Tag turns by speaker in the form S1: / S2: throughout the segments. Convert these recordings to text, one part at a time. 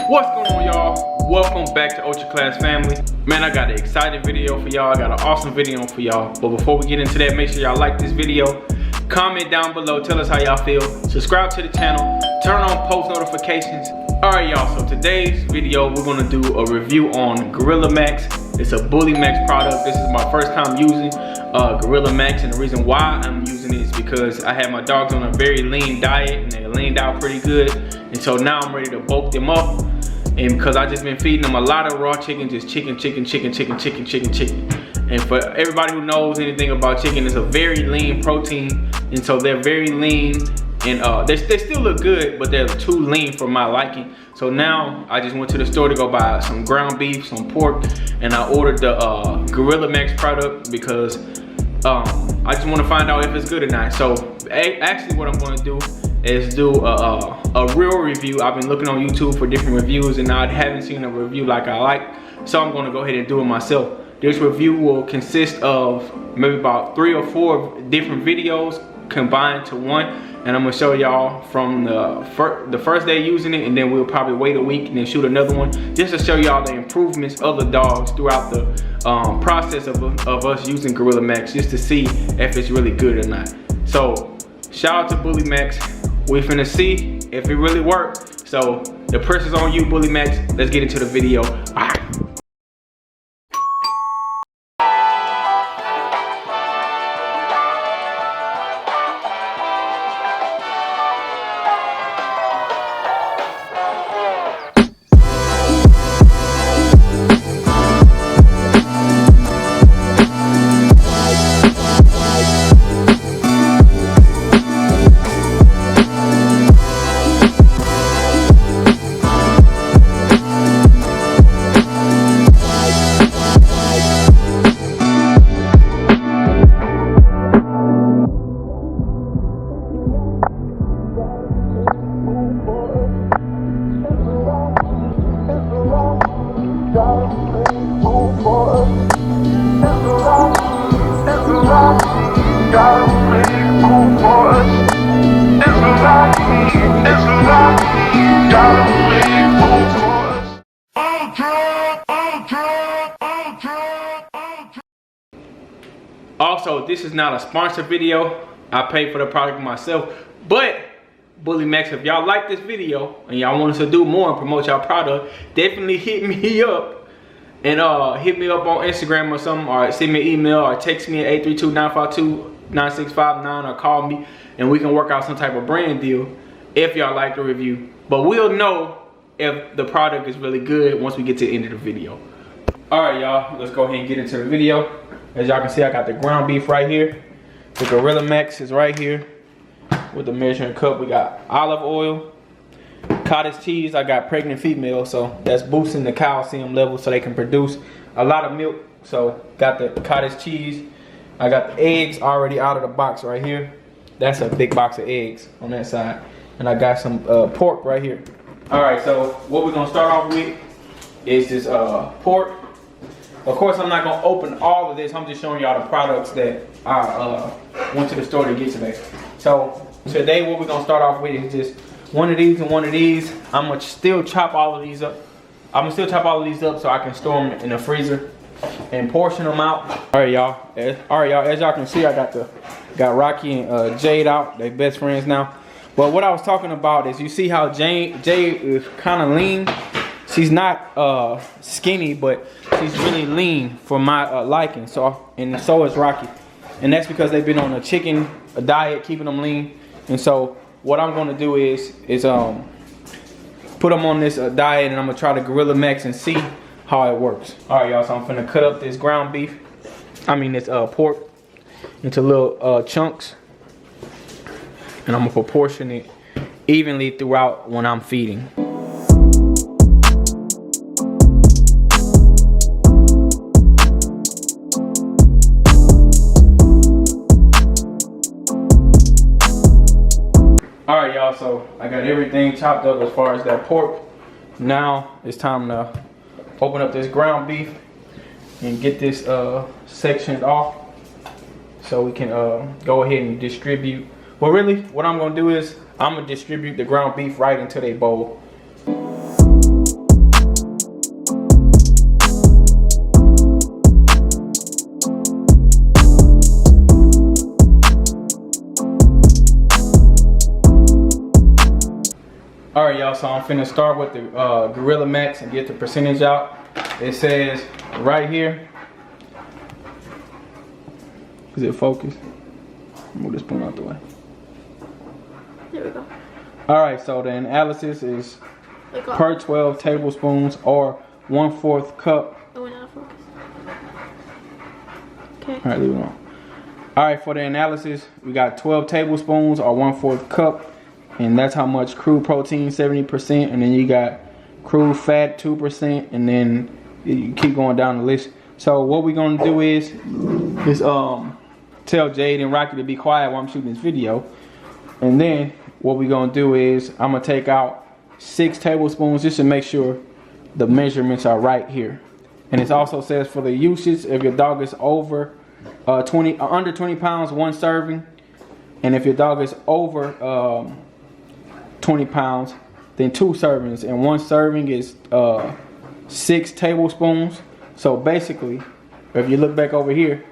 S1: What's going on, y'all? Welcome back to Ultra Class Family. Man, I got an exciting video for y'all. I got an awesome video for y'all. But before we get into that, make sure y'all like this video. Comment down below, tell us how y'all feel. Subscribe to the channel, turn on post notifications. Alright y'all, so today's video we're gonna do a review on Gorilla Max. It's a Bully Max product. This is my first time using Gorilla Max, and the reason why I'm using it is because I had my dogs on a very lean diet and they leaned out pretty good. And so now I'm ready to bulk them up. And because I just been feeding them a lot of raw chicken, just chicken. And for everybody who knows anything about chicken, it's a very lean protein. And so they're very lean, and they still look good, but they're too lean for my liking. So now I just went to the store to go buy some ground beef, some pork, and I ordered the Gorilla Max product because I just want to find out if it's good or not. So actually what I'm going to do is do a real review. I've been looking on YouTube for different reviews and I haven't seen a review like I like. So I'm going to go ahead and do it myself. This review will consist of maybe about 3 or 4 different videos combined to one. And I'm going to show y'all from the first day using it, and then we'll probably wait a week and then shoot another one just to show y'all the improvements of the dogs throughout the process of us using Gorilla Max, just to see if it's really good or not. So shout out to Bully Max. We finna see if it really works. So the pressure's on you, Bully Max. Let's get into the video. Bye. Also, this is not a sponsored video. I paid for the product myself. But Bully Max, if y'all like this video and y'all want us to do more and promote y'all product, definitely hit me up and hit me up on Instagram or something, or send me an email or text me at 832-952-9659 or call me and we can work out some type of brand deal if y'all like the review. But we'll know if the product is really good once we get to the end of the video. Alright y'all, let's go ahead and get into the video. As y'all can see, I got the ground beef right here. The Gorilla Max is right here with the measuring cup. We got olive oil, cottage cheese. I got pregnant female, so that's boosting the calcium level so they can produce a lot of milk. So got the cottage cheese. I got the eggs already out of the box right here. That's a big box of eggs on that side. And I got some pork right here. All right, so what we're gonna start off with is this pork. Of course, I'm not gonna open all of this. I'm just showing y'all the products that I went to the store to get today. So today, what we're gonna start off with is just one of these and one of these. I'm gonna still chop all of these up. So I can store them in the freezer and portion them out. All right, y'all. As y'all can see, I got Rocky and Jade out. They're best friends now. But what I was talking about is, you see how Jade is kind of lean. She's not skinny, but she's really lean for my liking. So is Rocky, and that's because they've been on a chicken diet, keeping them lean. And so what I'm going to do is put them on this diet, and I'm gonna try the Gorilla Max and see how it works. All right, y'all. So I'm finna cut up this ground beef. This pork into little chunks, and I'm gonna proportion it evenly throughout when I'm feeding. Alright y'all, so I got everything chopped up as far as that pork. Now it's time to open up this ground beef and get this sectioned off so we can go ahead and distribute. Well, really what I'm gonna do is I'm gonna distribute the ground beef right into their bowl. so I'm finna start with the Gorilla Max and get the percentage out. It says right here. Is it focused? Move this spoon out the way.
S2: There we go.
S1: Alright, so the analysis is per 12 tablespoons or 1/4 cup.
S2: Oh, we're not focused. Okay.
S1: Alright, leave it on. Alright, for the analysis, we got 12 tablespoons or 1/4 cup. And that's how much crude protein, 70%. And then you got crude fat, 2%. And then you keep going down the list. So what we're going to do is tell Jade and Rocky to be quiet while I'm shooting this video. And then what we're going to do is I'm going to take out 6 tablespoons just to make sure the measurements are right here. And it also says for the usage, if your dog is over under 20 pounds, 1 serving. And if your dog is over 20 pounds, then 2 servings. And 1 serving is 6 tablespoons. So basically, if you look back over here,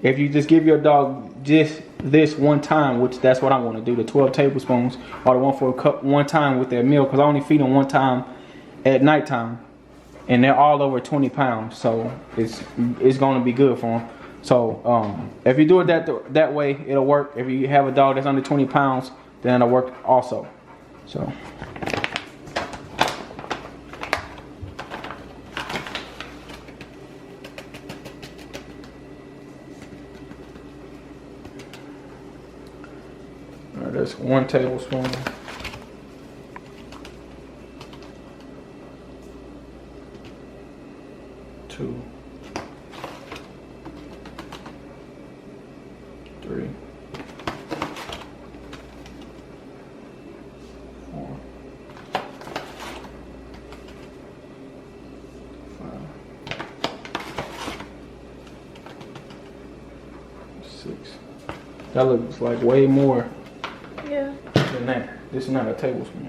S1: if you just give your dog just this one time, which that's what I want to do, the 12 tablespoons or the 1/4 cup one time with their meal, because I only feed them one time at nighttime, and they're all over 20 pounds, so it's going to be good for them. So if you do it that way, it'll work. If you have a dog that's under 20 pounds, then it'll work also. So. That's 1 tablespoon. 2, 3, 4, 5, 6. That looks like way more.
S2: Yeah.
S1: Than that. This is not a tablespoon.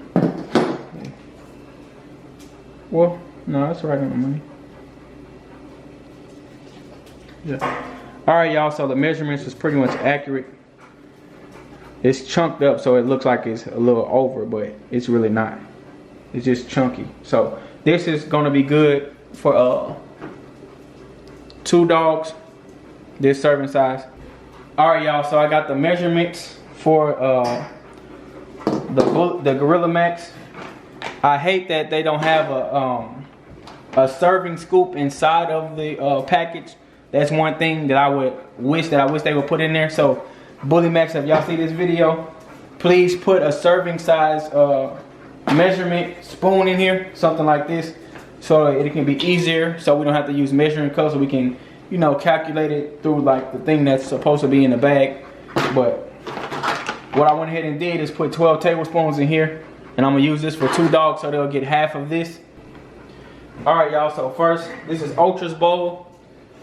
S1: Well, no, that's right on the money. Yeah. Alright, y'all, so the measurements is pretty much accurate. It's chunked up so it looks like it's a little over, but it's really not. It's just chunky. So this is gonna be good for 2 dogs, this serving size. Alright, y'all, so I got the measurements for the Gorilla Max. I hate that they don't have a serving scoop inside of the package. That's one thing that I wish they would put in there. So Bully Max, if y'all see this video, please put a serving size measurement spoon in here, something like this, so it can be easier, so we don't have to use measuring cups, so we can, you know, calculate it through like the thing that's supposed to be in the bag. But what I went ahead and did is put 12 tablespoons in here, and I'm gonna use this for 2 dogs, so they'll get half of this. All right, y'all, so first, this is Ultra's bowl.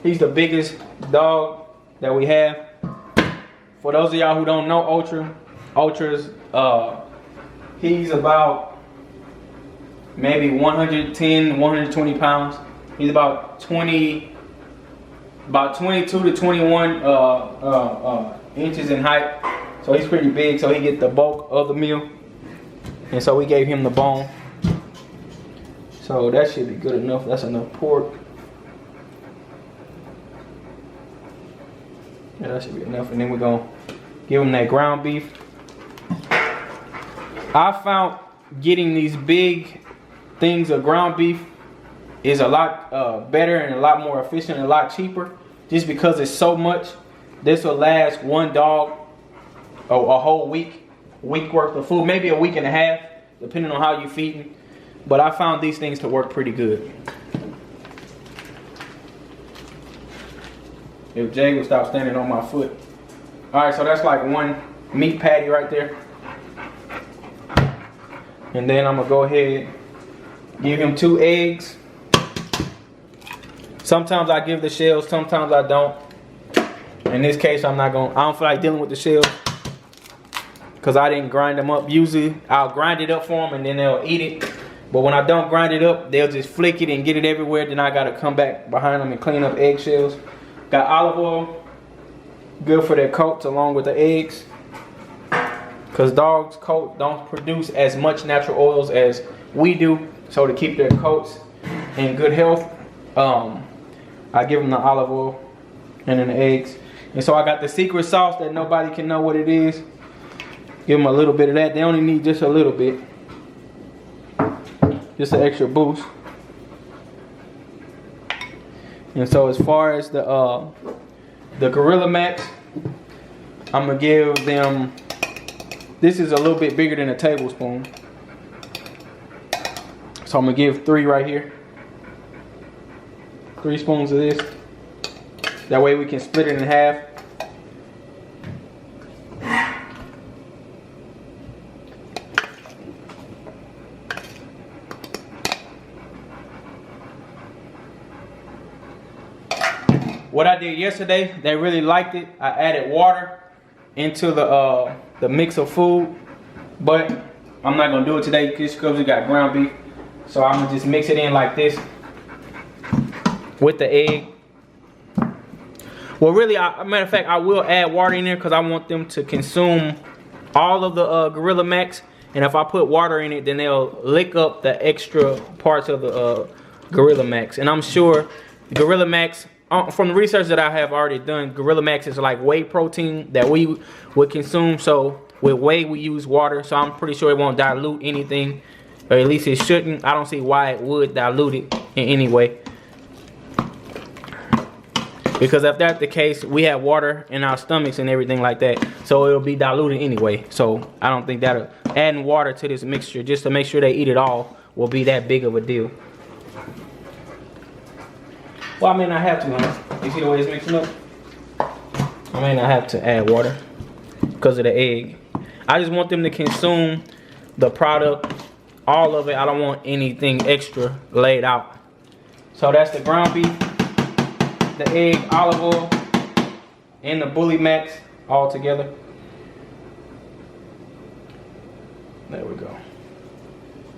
S1: He's the biggest dog that we have. For those of y'all who don't know Ultra's, he's about maybe 110, 120 pounds. He's about 22 to 21 inches in height. So he's pretty big, so he get the bulk of the meal. And so we gave him the bone. So that should be good enough. That's enough pork. Yeah, that should be enough. And then we're gonna give him that ground beef. I found getting these big things of ground beef is a lot better and a lot more efficient and a lot cheaper, just because it's so much. This will last 1 dog a whole week worth of food, maybe a week and a half, depending on how you feeding. But I found these things to work pretty good. If Jay would stop standing on my foot. All right, so that's like 1 meat patty right there. And then I'm gonna go ahead, give him 2 eggs. Sometimes I give the shells, sometimes I don't. In this case, I don't feel like dealing with the shells, because I didn't grind them up. Usually I'll grind it up for them and then they'll eat it. But when I don't grind it up, they'll just flick it and get it everywhere. Then I gotta come back behind them and clean up eggshells. Got olive oil, good for their coats along with the eggs. because dogs' coats don't produce as much natural oils as we do. So to keep their coats in good health, I give them the olive oil and then the eggs. And so I got the secret sauce that nobody can know what it is. Give them a little bit of that. They only need just a little bit, just an extra boost. And so as far as the Gorilla Max, I'm gonna give them, this is a little bit bigger than a tablespoon. So I'm gonna give 3 right here. 3 spoons of this. That way we can split it in half. What I did yesterday, they really liked it. I added water into the mix of food, but I'm not gonna do it today just because we got ground beef. So I'm gonna just mix it in like this with the egg. Well, really, matter of fact, I will add water in there because I want them to consume all of the Gorilla Max. And if I put water in it, then they'll lick up the extra parts of the Gorilla Max. And I'm sure Gorilla Max, from the research that I have already done, Gorilla Max is like whey protein that we would consume. So with whey, we use water. So I'm pretty sure it won't dilute anything, or at least it shouldn't. I don't see why it would dilute it in any way. Because if that's the case, we have water in our stomachs and everything like that. So it'll be diluted anyway. So I don't think that adding water to this mixture just to make sure they eat it all will be that big of a deal. Well, I may not have to, huh? You see the way it's mixing up? I may not have to add water because of the egg. I just want them to consume the product, all of it. I don't want anything extra laid out. So that's the ground beef, the egg, olive oil, and the Bully Max all together. There we go.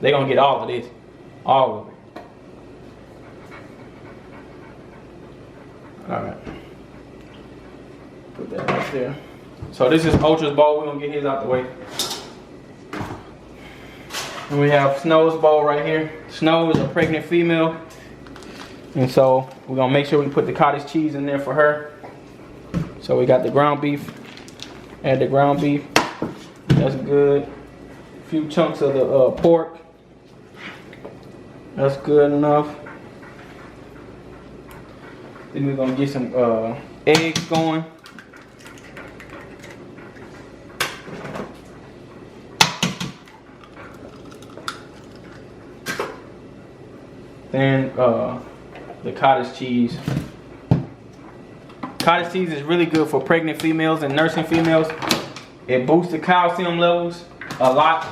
S1: They're gonna get all of this, all of it. All right, put that right there. So this is Ultra's bowl. We're gonna get his out the way. And we have Snow's bowl right here. Snow is a pregnant female. And so we're gonna make sure we put the cottage cheese in there for her. So we got the ground beef. Add the ground beef. That's good. A few chunks of the pork. That's good enough. Then we're gonna get some eggs going. Then the cottage cheese. Cottage cheese is really good for pregnant females and nursing females. It boosts the calcium levels a lot.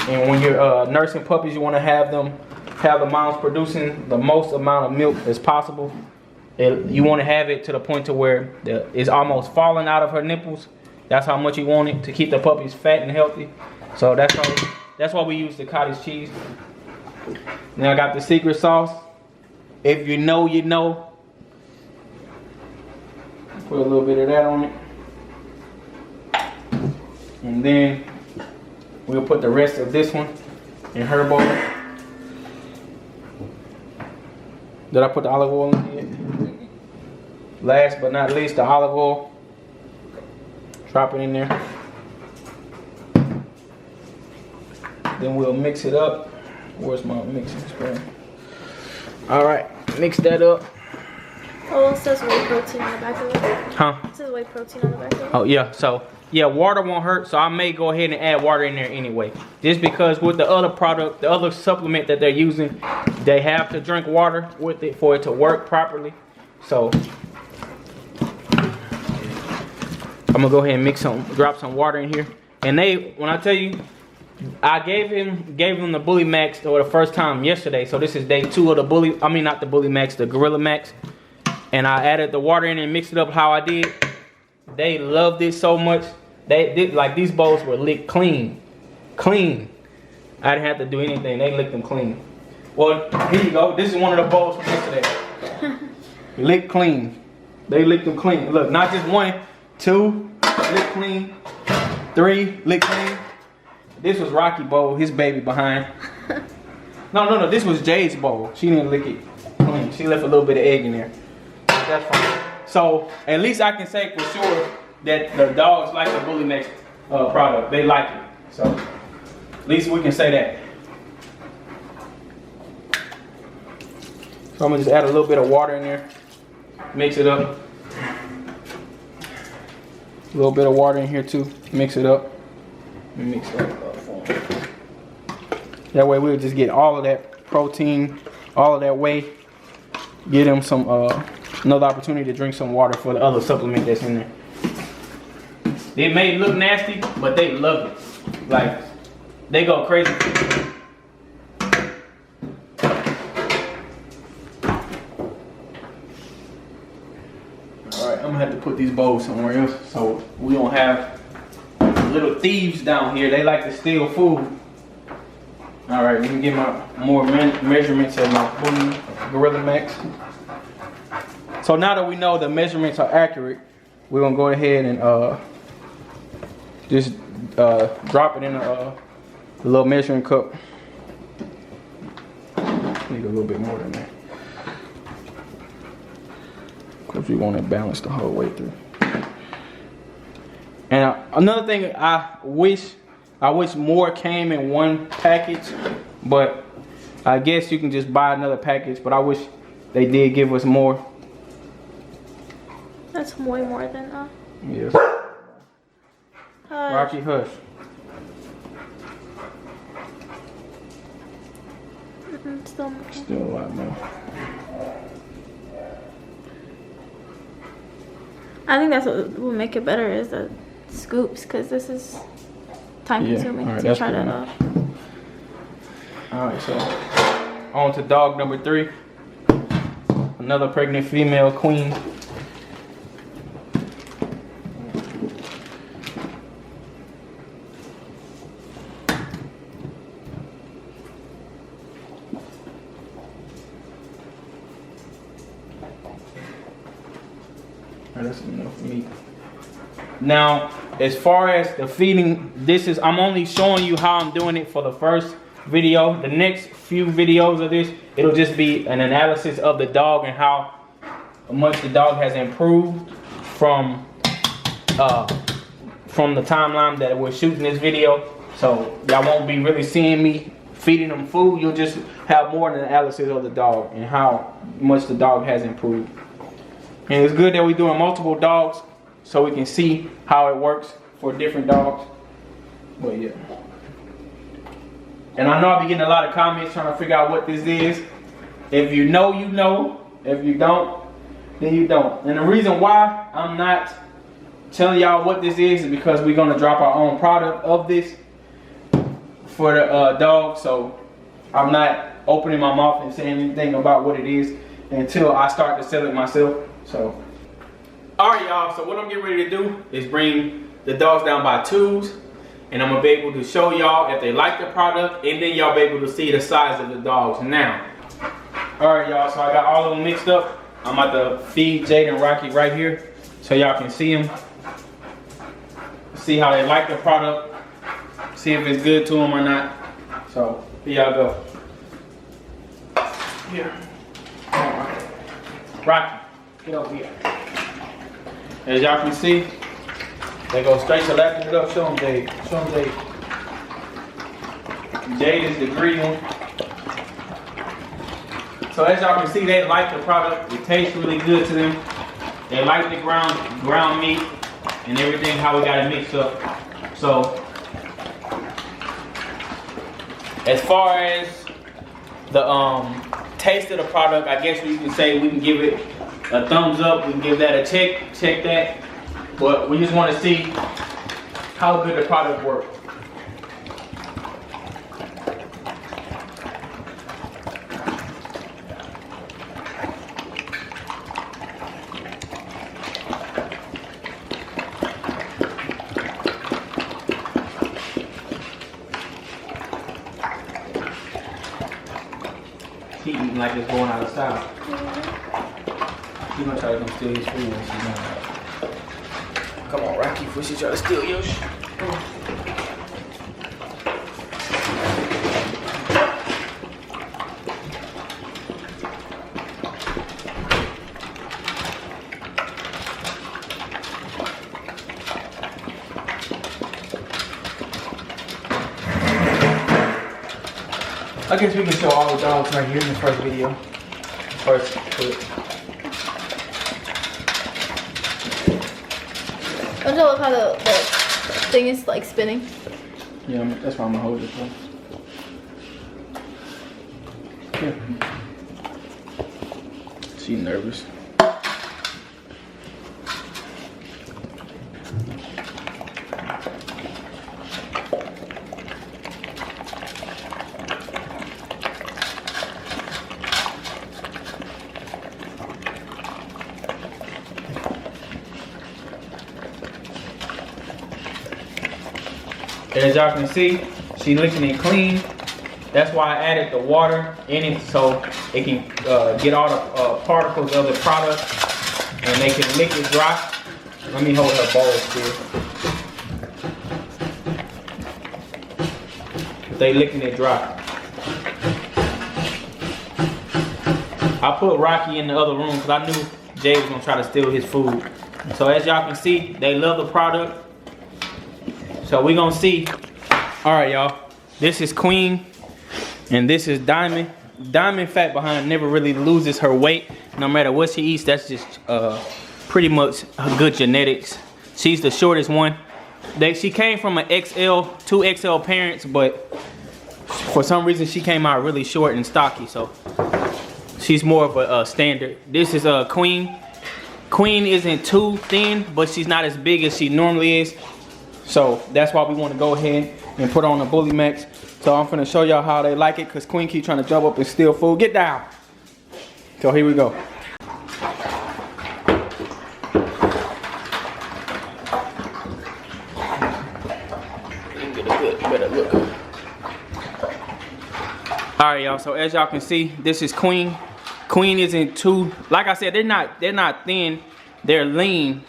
S1: And when you're nursing puppies, you want to have the moms producing the most amount of milk as possible. You want to have it to the point to where it's almost falling out of her nipples. That's how much you want it to keep the puppies fat and healthy. So that's why we use the cottage cheese. Now I got the secret sauce. If you know, you know. Put a little bit of that on it. And then we'll put the rest of this one in her bowl. Did I put the olive oil in here? Last but not least, the olive oil. Drop it in there. Then we'll mix it up. Where's my mixing spoon? All right, mix that up.
S2: Oh, it says whey protein on the back of it.
S1: Huh?
S2: It says whey protein on the back of it.
S1: Oh yeah, so yeah, water won't hurt, so I may go ahead and add water in there anyway. Just because with the other product, the other supplement that they're using, they have to drink water with it for it to work properly. So I'm gonna go ahead and drop some water in here. And when I tell you, I gave him the Bully Max for the first time yesterday. So this is day 2 of the not the Bully Max, the Gorilla Max. And I added the water in and mixed it up how I did. They loved it so much. They did, like, these bowls were licked clean. Clean. I didn't have to do anything. They licked them clean. Well, here you go. This is one of the bowls from yesterday. Licked clean. They licked them clean. Look, not just 1, 2, licked clean. 3, lick clean. This was Rocky bowl, his baby behind. No, this was Jade's bowl. She didn't lick it clean. She left a little bit of egg in there. That's fine. So at least I can say for sure that the dogs like the Bully Max product. They like it. So at least we can say that. So I'm gonna just add a little bit of water in there. Mix it up. A little bit of water in here too. Mix it up. Mix it up for them. That way we'll just get all of that protein, all of that whey. Get them some another opportunity to drink some water for the other supplement that's in there. It may look nasty, but they love it. Like, they go crazy. Alright, I'm gonna have to put these bowls somewhere else so we don't have little thieves down here. They like to steal food. Alright, let me get my more measurements of my Bully Gorilla Max. So now that we know the measurements are accurate, we're gonna go ahead and just drop it in a little measuring cup. Need a little bit more than that, because we want to balance the whole way through. And another thing, I wish more came in one package, but I guess you can just buy another package. But I wish they did give us more.
S2: That's way more than that.
S1: Yes. Rocky, hush. Still a lot more.
S2: I think that's what will make it better is the scoops, because this is time consuming to try that off.
S1: Alright, so on to dog number 3. Another pregnant female queen. That's enough for me. Now, as far as the feeding, I'm only showing you how I'm doing it for the first video. The next few videos of this, it'll just be an analysis of the dog and how much the dog has improved from the timeline that we're shooting this video. So y'all won't be really seeing me feeding them food. You'll just have more of an analysis of the dog and how much the dog has improved. And it's good that we're doing multiple dogs so we can see how it works for different dogs. But yeah. And I know I'll be getting a lot of comments trying to figure out what this is. If you know, you know. If you don't, then you don't. And the reason why I'm not telling y'all what this is because we're going to drop our own product of this for the dog. So I'm not opening my mouth and saying anything about what it is until I start to sell it myself. So, alright y'all, so what I'm getting ready to do is bring the dogs down by 2s, and I'm going to be able to show y'all if they like the product, and then y'all be able to see the size of the dogs now. Alright y'all, so I got all of them mixed up. I'm about to feed Jade and Rocky right here so y'all can see them. See how they like the product. See if it's good to them or not. So, here y'all go. Here. Alright. Rocky. Get over here. As y'all can see, they go straight to lapping it up. Show them Jade. Show them Jade. Jade is the green one. So as y'all can see, they like the product. It tastes really good to them. They like the ground meat and everything, how we got it mixed up. So as far as the taste of the product, I guess we can say we can give it a thumbs up. We can give that a check that. But we just want to see how good the product works. He eating like it's going out of style. He's gonna try to come steal his food when she's not. Come on, Rocky, before she try to steal yours. I guess we can show all the dogs right here in the first video. First clip.
S2: Don't you love how the thing is like spinning?
S1: Yeah, that's why I'm gonna hold it for. Here. She's nervous. As y'all can see, she's licking it clean. That's why I added the water in it so it can get all the particles of the product and they can lick it dry. Let me hold her bowl still. They licking it dry. I put Rocky in the other room because I knew Jay was gonna try to steal his food. So as y'all can see, they love the product. So we gonna see. All right, y'all. This is Queen, and this is Diamond. Diamond fat behind never really loses her weight, no matter what she eats. That's just pretty much good genetics. She's the shortest one. She came from an XL, 2XL parents, but for some reason she came out really short and stocky. So she's more of a standard. This is Queen. Queen isn't too thin, but she's not as big as she normally is. So that's why we want to go ahead and put on the Bully Max. So I'm finna show y'all how they like it because Queen keep trying to jump up and steal food. Get down. So here we go. Get a good, better look. All right, y'all. So as y'all can see, this is Queen. Queen isn't too, like I said, they're not thin. They're lean.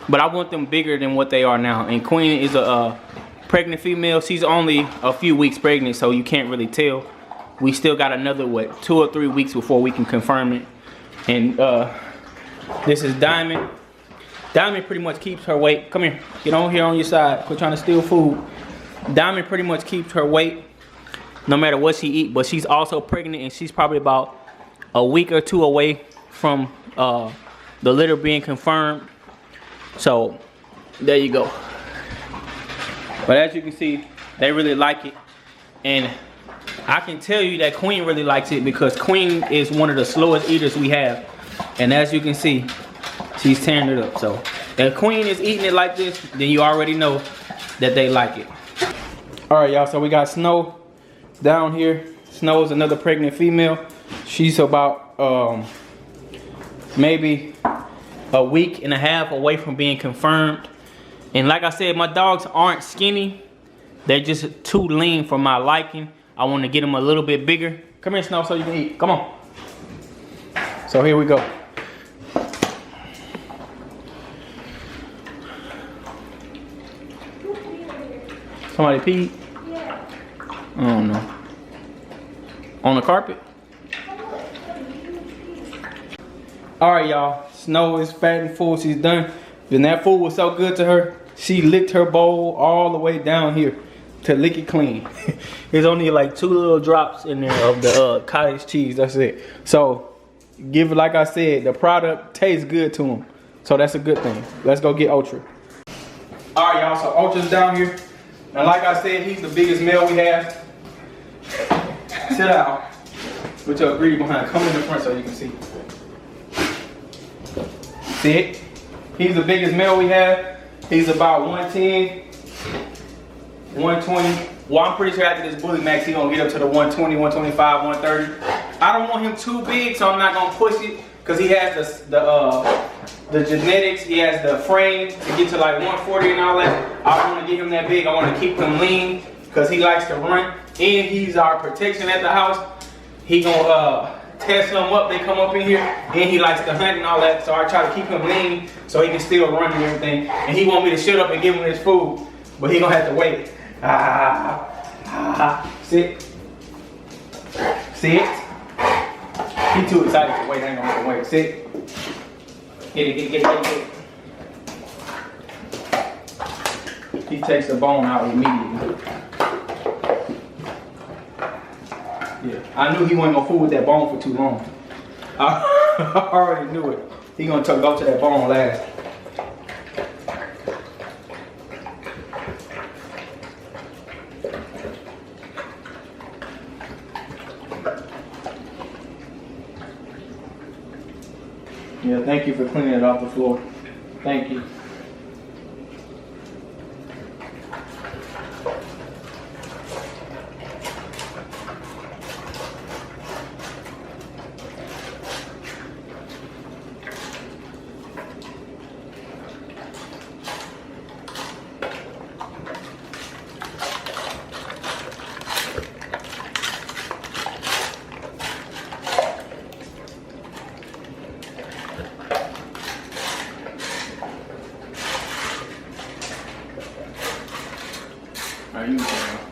S1: But I want them bigger than what they are now. And Queen is a pregnant female. She's only a few weeks pregnant, so you can't really tell. We still got another, what, 2 or 3 weeks before we can confirm it. And this is Diamond. Diamond pretty much keeps her weight. Come here. Get on here on your side. Quit trying to steal food. Diamond pretty much keeps her weight no matter what she eats. But she's also pregnant, and she's probably about a week or 2 away from the litter being confirmed. So there you go. But as you can see, they really like it. And I can tell you that Queen really likes it because Queen is one of the slowest eaters we have. And as you can see, she's tearing it up. So if Queen is eating it like this, then you already know that they like it. All right, y'all, so we got Snow down here. Snow is another pregnant female. She's about maybe a week and a half away from being confirmed. And like I said, my dogs aren't skinny. They're just too lean for my liking. I want to get them a little bit bigger. Come here, Snow, so you can eat. Come on. So here we go. Somebody peed? Yeah. I don't know. On the carpet? Alright, y'all. Snow is fat and full. She's done. And that food was so good to her, she licked her bowl all the way down here to lick it clean. There's only like 2 little drops in there of the cottage cheese. That's it. So, give it, like I said, the product tastes good to them. So that's a good thing. Let's go get Ultra. Alright, y'all. So Ultra's down here. And like I said, he's the biggest male we have. Sit down. Put your greedy behind. Come in the front so you can see. Sit. He's the biggest male we have. He's about 110, 120. Well, I'm pretty sure after this Bully Max, he's gonna get up to the 120, 125, 130. I don't want him too big, so I'm not gonna push it because he has the genetics, he has the frame to get to like 140 and all that. I don't want to get him that big. I want to keep him lean because he likes to run, and he's our protection at the house. He gonna test them up. They come up in here, and he likes to hunt and all that. So I try to keep him lean so he can still run and everything. And he want me to shut up and give him his food, but he gonna have to wait. Sit. Sit. He too excited to wait. I ain't gonna make him wait. Sit. Get it. He takes the bone out immediately. Yeah, I knew he wasn't gonna fool with that bone for too long. I already knew it. He gonna go to that bone last. Yeah, thank you for cleaning it off the floor. Thank you. Are you doing?